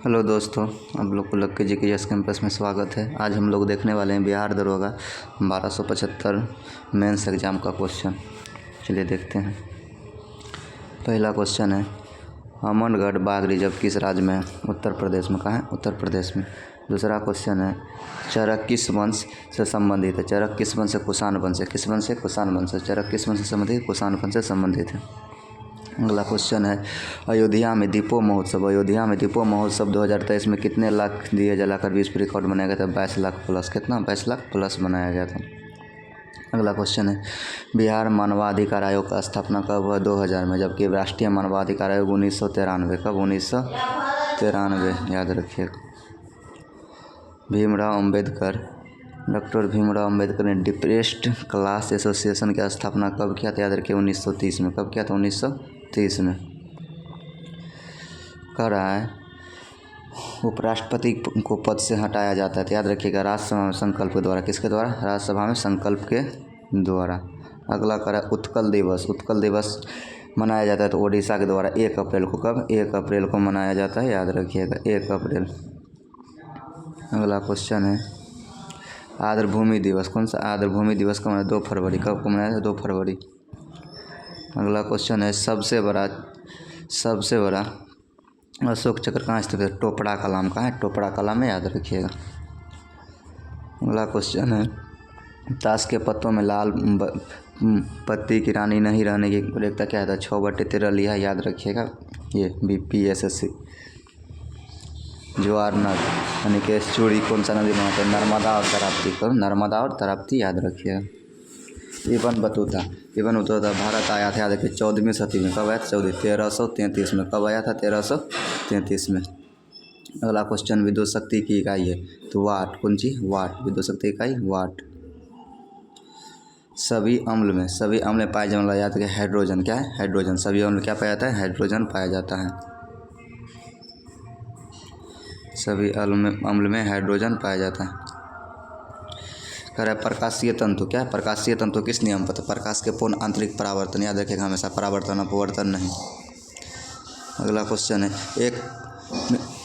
Hello दोस्तों, आप लोग को लक्की जी के यस कैंपस में स्वागत है। आज हम लोग देखने वाले हैं बिहार दरोगा 1275 मेंस एग्ज़ाम का क्वेश्चन। चलिए देखते हैं। पहला क्वेश्चन है, अमनगढ़ बाघ रिजर्व किस राज्य में है? उत्तर प्रदेश में। कहाँ है? उत्तर प्रदेश में। दूसरा क्वेश्चन है, चरक किस वंश से संबंधित है? चरक किस वंश से? कुषाण वंश से। किस वंश से? कुषाण वंश से। चरक किस वंश से संबंधित? कुषाण वंश से संबंधित है। अगला क्वेश्चन है, अयोध्या में दीपों महोत्सव 2023 में कितने लाख दिए जलाकर विश्व रिकॉर्ड बनाया गया था? 22 लाख प्लस। कितना? 22 लाख प्लस बनाया गया था। अगला क्वेश्चन है, बिहार मानवाधिकार आयोग का स्थापना कब हुआ? 2000 में, जबकि राष्ट्रीय मानवाधिकार आयोग 1993। कब? 1993, याद रखिएगा। डॉक्टर भीमराव अम्बेडकर ने डिप्रेस्ड क्लास एसोसिएशन की स्थापना कब किया था? याद रखिए 1930 में। कब किया था? 1930 में। कह रहा है, उपराष्ट्रपति को पद से हटाया जाता है तो याद रखिएगा राज्यसभा में संकल्प के द्वारा। किसके द्वारा? राज्यसभा में संकल्प के द्वारा। अगला कह रहा है, उत्कल दिवस मनाया जाता है तो ओडिशा के द्वारा 1 अप्रैल को। कब? 1 अप्रैल को मनाया जाता है, याद रखिएगा 1 अप्रैल। अगला क्वेश्चन है, आर्द्रभूमि दिवस। कौन सा? आर्द्रभूमि दिवस कब मनाया? 2 फरवरी। कब को मनाया? 2 फरवरी। अगला क्वेश्चन है, सबसे बड़ा अशोक चक्र कहाँ स्थित है? टोपड़ा कलाम। कहाँ है? टोपड़ा कलाम में, याद रखिएगा। अगला क्वेश्चन है, ताश के पत्तों में लाल पत्ती की रानी नहीं रहने की रेखता क्या है? 6/13 लिया है, याद रखिएगा। ये BPSSC। ज्वार नद यानी कि चूड़ी कौन सा नदी बनाते हैं? नर्मदा और ताराप्ती। कब? नर्मदा और ताराप्ती, याद रखिएगा। इबन बतूता भारत आया था, याद रखिए 14वीं सदी में। कब आया था? 1333 में। कब आया था? 1333 में। अगला क्वेश्चन, विद्युत शक्ति की इकाई है तो वाट। कौन सी? वाट। विद्युत शक्ति इकाई वाट। सभी अम्ल में पाया जाने वाला, याद रखिए हाइड्रोजन। क्या है? हाइड्रोजन। सभी अम्ल में क्या पाया जाता है? हाइड्रोजन पाया जाता है। सभी अम्ल में हाइड्रोजन पाया जाता है। कह रहा है, प्रकाशीय तंतु। क्या है? प्रकाशीय तंतु किस नियम पर? प्रकाश के पूर्ण आंतरिक परावर्तन। याद रखिएगा हमेशा परावर्तन, अपवर्तन नहीं। अगला क्वेश्चन है, एक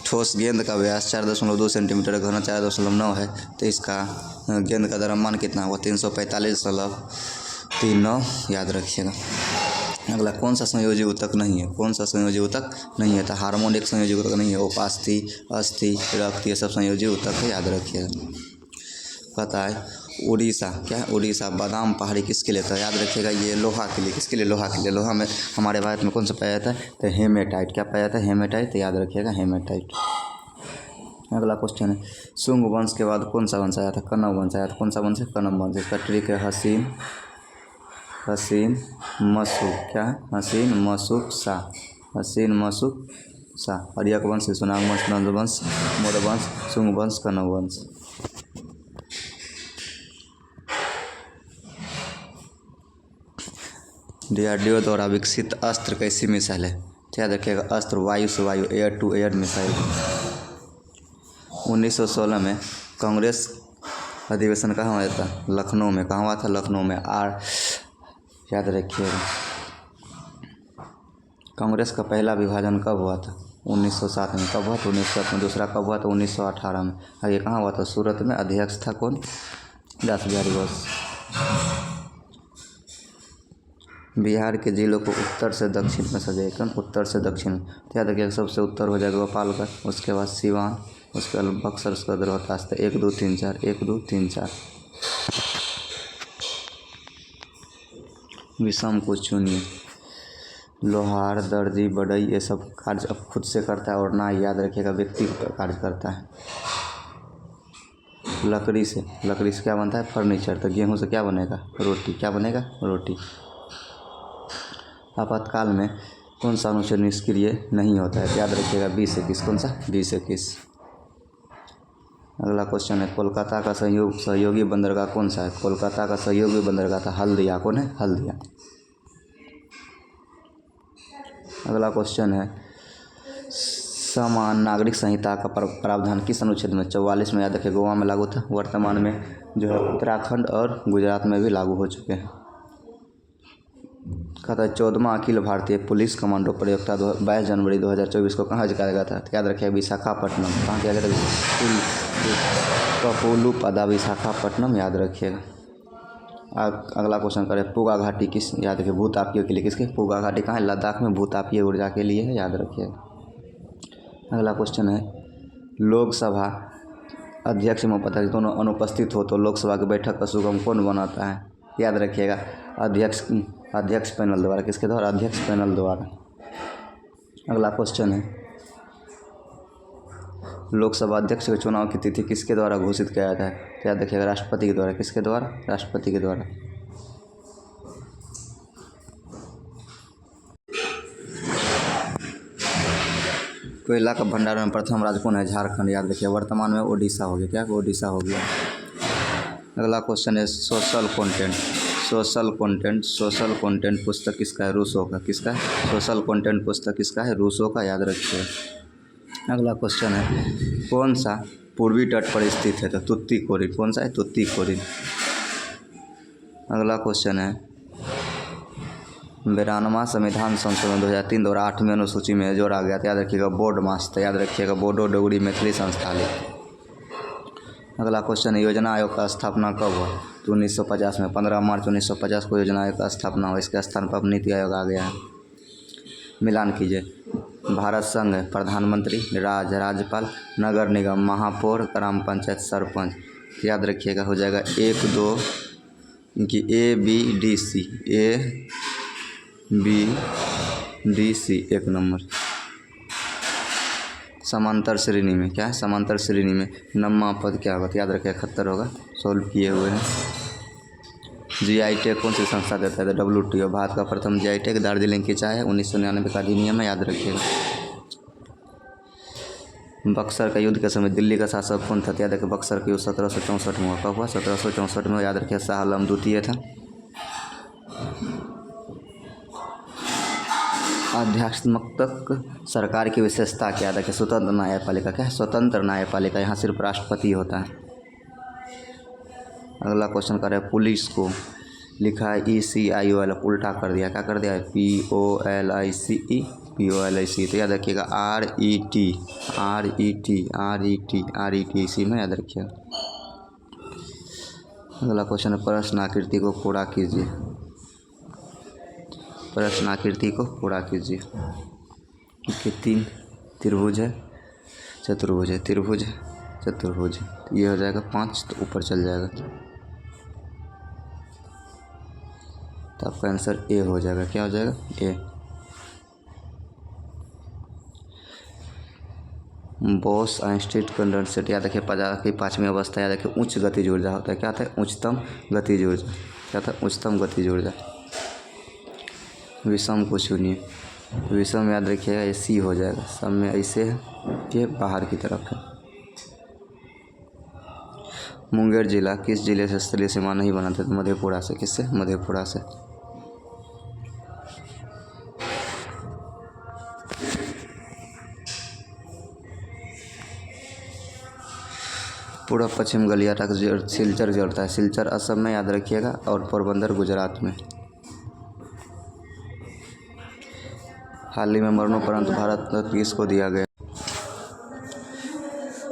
ठोस गेंद का व्यास 4.2 सेंटीमीटर, घन 4.9 है तो इसका गेंद का द्रव्यमान कितना होगा? 345.39, याद रखिएगा। अगला, कौन सा संयोजी ऊतक नहीं है? कौन सा संयोजी ऊतक नहीं है? तो हार्मोन एक संयोजी ऊतक नहीं है। उपास्थि, अस्थि, रक्त, ये सब संयोजी ऊतक है, याद रखिएगा। पता है, उड़ीसा। क्या है? उड़ीसा बादाम पहाड़ी किसके लिए था? याद रखिएगा ये लोहा के लिए। किसके लिए? लोहा के लिए। लोहा में हमारे भारत में कौन सा पाया जाता है? तो हेमेटाइट। क्या पाया जाता है? हेमेटाइट, तो याद रखिएगा हेमेटाइट। अगला क्वेश्चन है, शुंग वंश के बाद कौन सा वंश आया था? कण्व वंश आया था। कौन सा वंश है? कण्व वंश। इसका ट्रिक है हसीन मशूक। क्या है? हसीन मशूक सा। अर्यक वंश, सुनाग वंश, नंद वंश, मौर्य वंश, शुंग वंश, कण्व वंश। DRDO द्वारा विकसित अस्त्र कैसी मिसाइल है? याद रखिएगा अस्त्र वायु से वायु, एयर टू एयर मिसाइल। 1916 में कांग्रेस अधिवेशन कहाँ हुआ था? लखनऊ में। कहाँ हुआ था? लखनऊ में। याद रखिएगा। कांग्रेस का पहला विभाजन कब हुआ था? 1907 में। कब हुआ था? 1907 में। दूसरा कब हुआ था? 1918 में। और ये कहाँ हुआ था? सूरत में। अध्यक्ष था कौन? रास बिहारी बोस। बिहार के जिलों को उत्तर से दक्षिण में सजाए। उत्तर से दक्षिण। तो याद रखिएगा सबसे उत्तर हो जाएगा गोपालगढ़, उसके बाद सिवान, उसके बाद बक्सर, उसके बाद रोहतास। 1 2 3 4, 1 2 3 4। विषम को चुनिए। लोहार, दर्जी, बढ़ई, ये सब कार्य अब खुद से करता है और ना, याद रखिएगा व्यक्ति कार्य करता है। लकड़ी से क्या बनता है? फर्नीचर। तो गेहूं से क्या बनेगा? रोटी। क्या बनेगा? रोटी। आपातकाल में कौन सा अनुच्छेद निष्क्रिय नहीं होता है? याद रखिएगा 20-21। कौन सा? 20-21। अगला क्वेश्चन है, कोलकाता का सहयोगी बंदरगाह कौन सा है? कोलकाता का सहयोगी बंदरगाह था हल्दिया। कौन है? हल्दिया। अगला क्वेश्चन है, समान नागरिक संहिता का प्रावधान किस अनुच्छेद में? 44 में। याद रखिए गोवा में लागू था। वर्तमान में जो है उत्तराखंड और गुजरात में भी लागू हो चुके हैं। कहता है 14वां अखिल भारतीय पुलिस कमांडो प्रतियोगिता 22 जनवरी 2024 को कहाँ कराया गया था? तो याद रखिएगा विशाखापट्टनम। कहाँ किया गया था? कपोलू पदा विशाखापट्टनम, याद रखिएगा। अगला क्वेश्चन करें, पूगा घाटी किस, याद रखिए भूतापीय के लिए, किसके? पूगा घाटी कहाँ है? लद्दाख में भूतापीय ऊर्जा के लिए है, याद रखिएगा। अगला क्वेश्चन है, लोकसभा अध्यक्ष में पता है दोनों अनुपस्थित हो तो लोकसभा की बैठक का सुगम कौन बनाता है? याद रखिएगा अध्यक्ष पैनल द्वारा, किसके द्वारा? अध्यक्ष पैनल द्वारा। अगला क्वेश्चन है, लोकसभा अध्यक्ष के चुनाव की तिथि किसके द्वारा घोषित किया जाता है? तो याद रखिएगा राष्ट्रपति के द्वारा। किसके द्वारा? राष्ट्रपति के द्वारा। कोयला का भंडारण में प्रथम राज्य कौन है? झारखंड, याद रखिए। वर्तमान में ओडिशा हो गया। क्या? ओडिशा हो गया। अगला क्वेश्चन है, सोशल कंटेंट पुस्तक किसका है? रूसो का। किसका? सोशल कंटेंट पुस्तक किसका है? रूसो का, याद रखिए। अगला क्वेश्चन है, कौन सा पूर्वी तट पर स्थित है? तो तुत्तीकोरिन। कौन सा है? तुत्तीकोरिन। अगला क्वेश्चन है, 92वां संविधान संशोधन 2003 द्वारा 8वीं अनुसूची में जोड़ा गया था, याद रखिएगा बोर्ड मास, याद रखिएगा बोडो डोगरी मैथिली संस्थालित। अगला क्वेश्चन है, योजना आयोग का स्थापना कब हुआ? तो 1950 में, 15 मार्च 1950 को योजना आयोग का स्थापना हुआ। इसके स्थान पर अब नीति आयोग आ गया है। मिलान कीजिए, भारत संघ, प्रधानमंत्री, राज्यपाल, नगर निगम, महापौर, ग्राम पंचायत, सरपंच, याद रखिएगा हो जाएगा 1 2 कि ABDC, एक नंबर। समांतर श्रेणी में, क्या है? समांतर श्रेणी में नम्मा पद क्या होगा? तो याद रखिए 71 होगा। सॉल्व किए हुए हैं। GI टैग कौन सी संस्था देता है? WTO। भारत का प्रथम GI टैग दार्जिलिंग की चाय है, 1999 का अधिनियम है, याद रखिएगा। बक्सर का युद्ध के समय दिल्ली का शासक कौन था? याद रखिए बक्सर का युद्ध 1764 में हुआ। कब हुआ? 1764 में, याद रखिए शाह आलम द्वितीय था। अध्यात्मक सरकार की विशेषता क्या है? देखिए स्वतंत्र न्यायपालिका। क्या है? स्वतंत्र न्यायपालिका। यहाँ सिर्फ राष्ट्रपति होता है। अगला क्वेश्चन करें, पुलिस को लिखा है ECIOL, उल्टा कर दिया। क्या कर दिया है? POLICE। तो याद रखिएगा RET इसी में, याद रखिएगा। अगला क्वेश्चन है, प्रश्न आकृति को पूरा कीजिए। प्रश्न आकृति को पूरा कीजिए। 3 त्रिभुज है, चतुर्भुज है, त्रिभुज है, चतुर्भुज है, ये हो जाएगा 5, तो ऊपर चल जाएगा, तो आपका आंसर A हो जाएगा। क्या हो जाएगा? A। बोस आइंस्टीन कंडेंसेट, याद रखिए 5वीं अवस्था, याद रखिए उच्च गतिज ऊर्जा होता है। क्या था? उच्चतम गतिज ऊर्जा। क्या था? उच्चतम गतिज ऊर्जा। विषम को चुनिए। विषम याद रखिएगा ये C हो जाएगा। सब में ऐसे है, ये बाहर की तरफ है। मुंगेर जिला किस जिले से स्थलीय सीमा नहीं बनाते? तो मधेपुरा से। किससे? मधेपुरा से। पूर्व पश्चिम गलियारा सिलचर जोड़ता है। सिलचर असम में, याद रखिएगा, और पोरबंदर गुजरात में। हाल ही में मरणोपरांत भारत रत्न किसको दिया गया?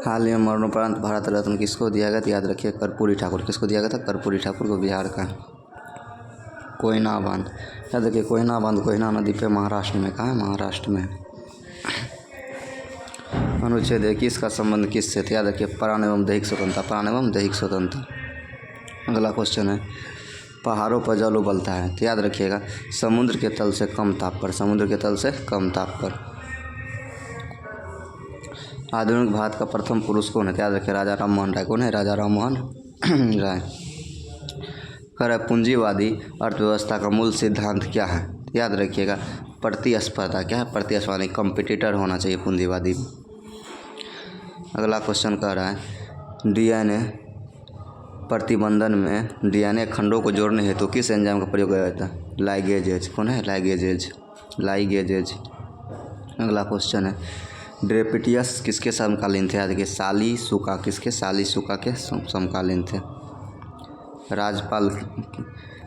हाल ही में मरणोपरांत भारत रत्न किसको दिया गया? तो याद रखिए कर्पूरी ठाकुर। किसको दिया गया था? कर्पूरी ठाकुर को, बिहार का। कोयना बांध, याद रखिए कोयना बांध कोयना नदी पे महाराष्ट्र में। कहाँ है? महाराष्ट्र में। अनुच्छेद 21 का संबंध किससे? तो याद रखिए प्राण एवं दैहिक स्वतंत्रता। प्राण एवं दैहिक स्वतंत्रता। अगला क्वेश्चन है, पहाड़ों पर जल उबलता है। तो याद रखिएगा समुद्र के तल से कम ताप पर। समुद्र के तल से कम ताप पर। आधुनिक भारत का प्रथम पुरुष कौन है? तो याद रखिए राजा राम मोहन राय। कौन है? राजा राम मोहन राय। कर पूंजीवादी अर्थव्यवस्था का मूल सिद्धांत क्या है? तो याद रखिएगा प्रतिस्पर्धा। क्या है? प्रतिस्पर्धा, कंपटीटर होना चाहिए पूंजीवादी। अगला क्वेश्चन कह रहा है, DNA प्रतिबंधन में DNA खंडों को जोड़ने हेतु किस एंजाइम का प्रयोग किया जाता है? लाइगेजेज। कौन है? लाइगेजेज। अगला क्वेश्चन है, ड्रेपिटियस किसके समकालीन थे? याद रखिए सालीसुका। किसके? सालीसुका के समकालीन थे।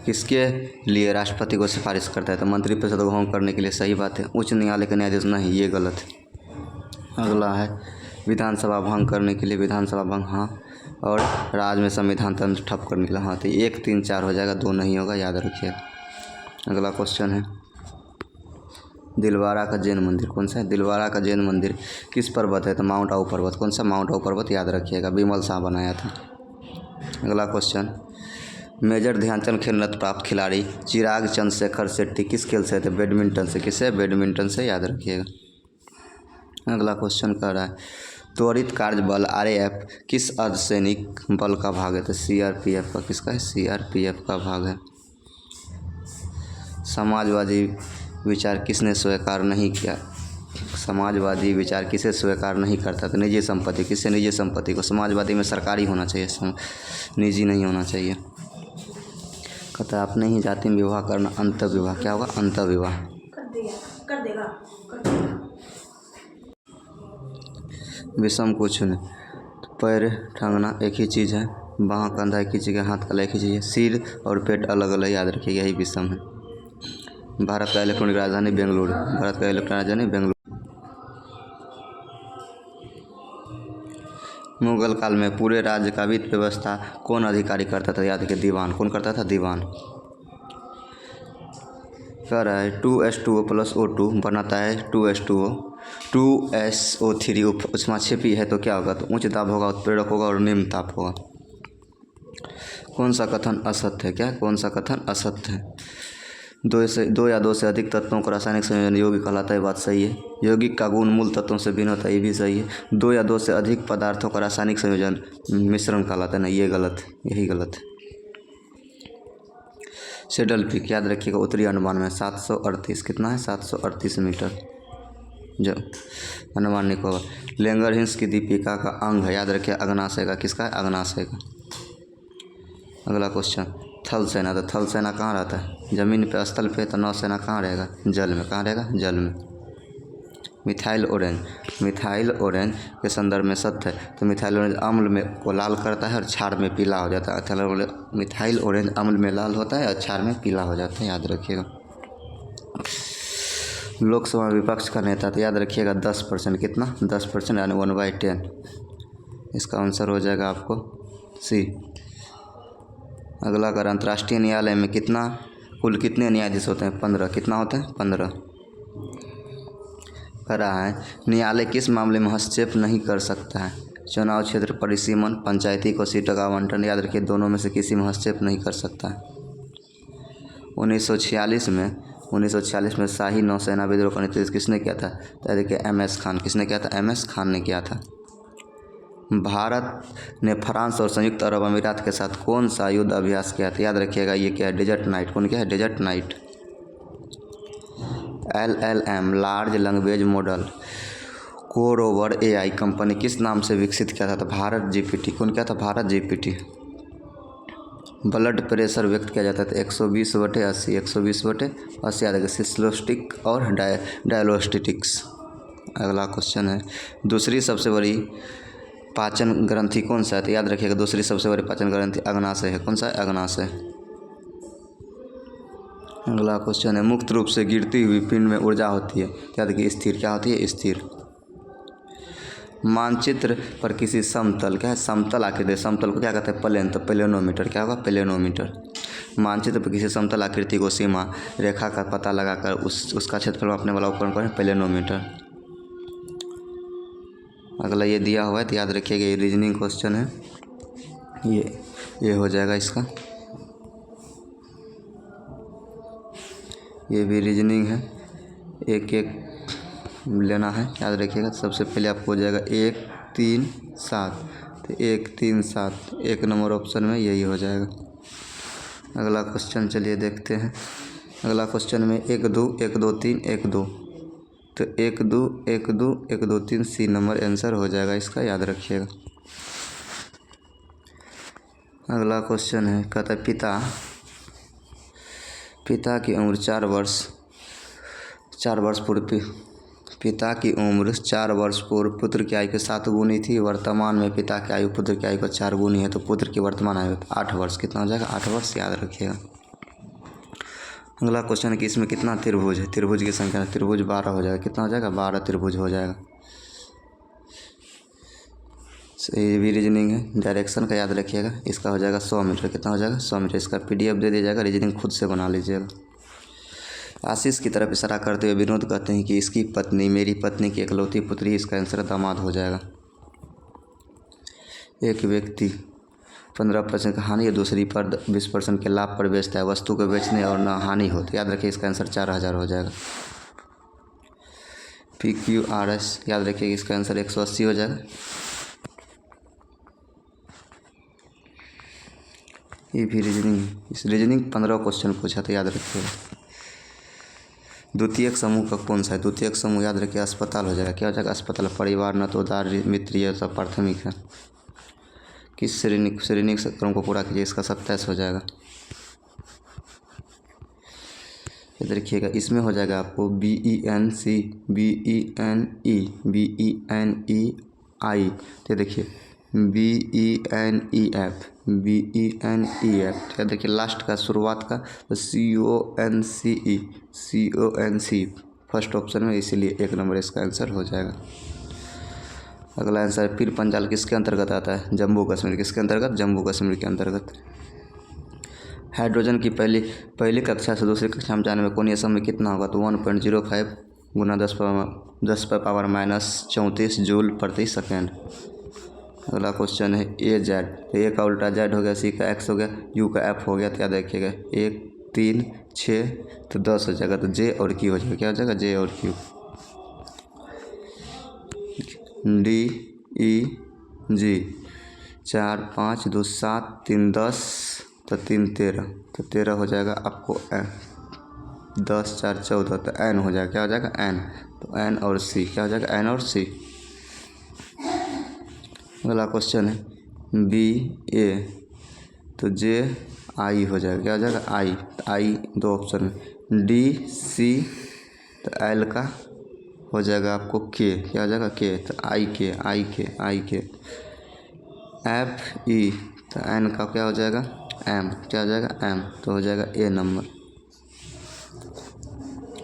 किसके लिए राष्ट्रपति को सिफारिश करता है? तो मंत्रिपरिषद को भंग करने के लिए। सही बात है। उच्च न्यायालय का न्यायाधीश नहीं, ये गलत है। अगला है विधानसभा भंग करने के लिए। विधानसभा भंग हाँ, और राज्य में संविधान तंत्र ठप करने के लिए हाँ। तो 1, 3, 4 हो जाएगा, 2 नहीं होगा, याद रखिएगा। अगला क्वेश्चन है दिलवारा का जैन मंदिर कौन सा है? दिलवारा का जैन मंदिर किस पर्वत है? तो माउंट आबू पर्वत। कौन सा? माउंट आबू पर्वत, याद रखिएगा, विमल शाह बनाया था। अगला क्वेश्चन मेजर ध्यानचंद खेल रत्न प्राप्त खिलाड़ी चिराग चंद्रशेखर शेट्टी किस खेल से थे? बैडमिंटन से। किससे? बैडमिंटन से, याद रखिएगा। अगला क्वेश्चन कह रहा है त्वरित कार्य बल RAF किस अर्धसैनिक बल का भाग है? तो CRPF का। किसका है? CRPF का भाग है। समाजवादी विचार किसने स्वीकार नहीं किया? समाजवादी विचार किसे स्वीकार नहीं करता? तो निजी संपत्ति। किससे? निजी संपत्ति को। समाजवादी में सरकारी होना चाहिए, निजी नहीं होना चाहिए। कहता है अपने ही जाति में विवाह करना अंतर्विवाह। क्या होगा? अंतर्विवाह। कर देगा। विषम को चुने। पैर टांगना एक ही चीज़ है, बाँह कंधा एक ही चीज़ है, हाथ कला एक ही चीज़ है, सिर और पेट अलग अलग, याद रखिएगा, यही विषम है। भारत का इलेक्ट्रॉनिक राजधानी बेंगलुरु। भारत का इलेक्ट्रॉनिक राजधानी बेंगलुरु। मुगल काल में पूरे राज्य का वित्त व्यवस्था कौन अधिकारी करता था? याद रखिए, दीवान। कौन करता था? दीवान। कह रहा है 2H2O + O2 बनाता है 2H2O 2SO3 उसमें छिपी है तो क्या होगा? तो उच्च दाब होगा, उत्प्रेरक होगा और निम्न ताप होगा। कौन सा कथन असत्य है? क्या? कौन सा कथन असत्य है? 2 या 2 से अधिक तत्वों का रासायनिक संयोजन यौगिक कहलाता है। बात सही है। यौगिक का गुण मूल तत्वों से भिन्न होता है, ये भी सही है। 2 या 2 से अधिक पदार्थों का रासायनिक संयोजन मिश्रण कहलाता है। नहीं, ये गलत है, यही गलत है। सेडल पीक, याद रखिएगा, उत्तरी अंडमान में 738। कितना है? 738 मीटर जो अंडमान निकोबार। लेंगरहिंस की दीपिका का अंग है, याद रखिए, अग्नाशय का। किसका है? अग्नाशय का। अगला क्वेश्चन थल सेना। तो थल सेना कहाँ रहता है? जमीन पे, स्थल पे। तो नौसेना कहाँ रहेगा? जल में। कहाँ रहेगा? जल में। Methyl orange. मिथाइल ऑरेंज के संदर्भ में सत्य है। तो मिथाइल ऑरेंज अम्ल में को लाल करता है और क्षार में पीला हो जाता है। मिथाइल ऑरेंज अम्ल में लाल होता है और क्षार में पीला हो जाता है, याद रखिएगा। लोकसभा विपक्ष का नेता, तो याद रखिएगा 10%। कितना? 10%, यानी 1/10। इसका आंसर हो जाएगा आपको C। अगला अगर अंतर्राष्ट्रीय न्यायालय में कुल कितने न्यायाधीश होते हैं? 15। कितना होते हैं? 15। कह रहा है न्यायालय किस मामले में हस्तक्षेप नहीं कर सकता है? चुनाव क्षेत्र परिसीमन, पंचायती को सीटों का आवंटन। याद रखिए, दोनों में से किसी में हस्तक्षेप नहीं कर सकता है। 1946 में शाही नौसेना विद्रोह का नेतृत्व किसने किया था? तो देखिए MS खान। किसने किया था? MS खान ने किया था। भारत ने फ्रांस और संयुक्त अरब अमीरात के साथ कौन सा युद्ध अभ्यास किया था? याद रखिएगा, ये क्या है? Desert night. कौन क्या है? Desert night. LLM large language model core over AI company किस नाम से विकसित किया था? तो भारत GPT। कौन क्या था? भारत GPT। ब्लड प्रेशर व्यक्त किया जाता था 120/80। 120/80, याद रखिए, सिस्टोलिक और डायलोस्टिटिक्स। अगला क्वेश्चन है दूसरी सबसे बड़ी पाचन ग्रंथि कौन सा है? तो याद रखिएगा, दूसरी सबसे बड़ी पाचन ग्रंथि अग्नाशय है। कौन सा है? अग्नाशय। अगला क्वेश्चन है मुक्त रूप से गिरती हुई पिंड में ऊर्जा होती है, याद रखिए, स्थिर। क्या होती है? स्थिर। मानचित्र पर किसी समतल, क्या है? समतल आकृति। समतल को क्या कहते हैं? प्लेन। तो प्लेनोमीटर। क्या होगा? प्लेनोमीटर। मानचित्र पर किसी समतल आकृति को सीमा रेखा का पता लगाकर उसका क्षेत्रफल मापने वाला उपकरण कौन है? प्लेनोमीटर। अगला ये दिया हुआ है, तो याद रखिएगा, ये रीजनिंग क्वेश्चन है। ये हो जाएगा इसका। ये भी रीजनिंग है, एक एक लेना है, याद रखिएगा। सबसे पहले आपको हो जाएगा 1, 3, 7। तो 1, 3, 7 1 नंबर ऑप्शन में यही हो जाएगा। अगला क्वेश्चन चलिए देखते हैं। अगला क्वेश्चन में 1, 2, 1, 2, 3, 1, 2। तो 1, 2, 1, 2, 1, 2, 3 C नंबर आंसर हो जाएगा इसका, याद रखिएगा। अगला क्वेश्चन है, कहता है पिता की उम्र 4 वर्ष पूर्व पिता की उम्र 4 वर्ष पूर्व पुत्र की आयु के 7 गुनी थी। वर्तमान में पिता की आयु पुत्र की आयु का 4 गुनी है, तो पुत्र की वर्तमान आयु 8 वर्ष। कितना हो जाएगा? 8 वर्ष, याद रखिएगा। अगला क्वेश्चन है कि इसमें कितना त्रिभुज है। त्रिभुज की संख्या, त्रिभुज 12 हो जाएगा। कितना हो जाएगा? 12 त्रिभुज हो जाएगा। ये भी रीजनिंग है। डायरेक्शन का याद रखिएगा। इसका हो जाएगा 100 मीटर। कितना हो जाएगा? 100 मीटर। इसका PDF दे दिया जाएगा, रीजनिंग खुद से बना लीजिएगा। आशीष की तरफ इशारा करते हुए विनोद कहते हैं कि इसकी पत्नी मेरी पत्नी की इकलौती पुत्री। इसका आंसर दामाद हो जाएगा। एक व्यक्ति 15% का हानि या दूसरी पर 20% के लाभ पर बेचता है। वस्तु को बेचने और ना हानि होती। याद रखिए इसका आंसर 4000 हो जाएगा। PQRS याद रखिए इसका आंसर 180 हो जाएगा। ये भी रीजनिंग, इस रीजनिंग 15 क्वेश्चन पूछा था, याद रखिएगा। द्वितीयक समूह का कौन सा है? द्वितीयक समूह याद रखिए अस्पताल हो जाएगा। क्या हो जाएगा? अस्पताल। परिवार, नतोदार, मित्र, ये सब प्राथमिक है। किस श्रेणी क्रम को पूरा कीजिए। इसका 27 हो जाएगा। याद रखिएगा इसमें हो जाएगा आपको BENC, BENEI। तो देखिए BENEF, याद देखिए लास्ट का, शुरुआत का तो CONCE फर्स्ट ऑप्शन में, इसीलिए 1 नंबर इसका आंसर हो जाएगा। अगला आंसर पीर पंजाल किसके अंतर्गत आता है? जम्मू कश्मीर। किसके अंतर्गत? जम्मू कश्मीर के अंतर्गत। हाइड्रोजन की पहली कक्षा से दूसरी कक्षा में जाने में कोणीय समय कितना होगा? तो 1.05 गुना 10⁻⁻34 जूल प्रति सेकेंड। अगला क्वेश्चन है AZ। तो A का उल्टा Z हो गया, C का X हो गया, U का F हो गया। तो याद रखिएगा 1, 3, 6 तो 10 हो जाएगा। तो J और Q हो जाएगा। क्या हो जाएगा? J और Q। D E G 4, 5, 2, 7, 3, 10 तो 3, 13 तो 13 हो जाएगा आपको N। 10, 4, 14 तो N हो जाएगा। क्या हो जाएगा? N। तो N और C। क्या हो जाएगा? N और C। अगला क्वेश्चन है BA। तो J I हो जाएगा। क्या हो जाएगा? I। तो I 2 ऑप्शन में। D C तो L का हो जाएगा आपको K। क्या हो जाएगा? K। तो I K। F E तो N का क्या हो जाएगा? M। क्या हो जाएगा? M। तो हो जाएगा A नंबर।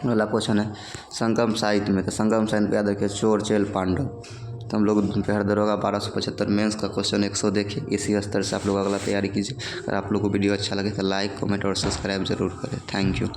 अगला क्वेश्चन है संगम साहित्य में। तो संगम साहित्य में याद रखिए चोर, चेल, पांडव। तो हम लोग बिहार दरोगा 1275 मेंस का क्वेश्चन 100 देखिए। इसी स्तर से आप लोग अगला तैयारी कीजिए। अगर आप लोग को वीडियो अच्छा लगे तो लाइक, कमेंट और सब्सक्राइब जरूर करें। Thank you.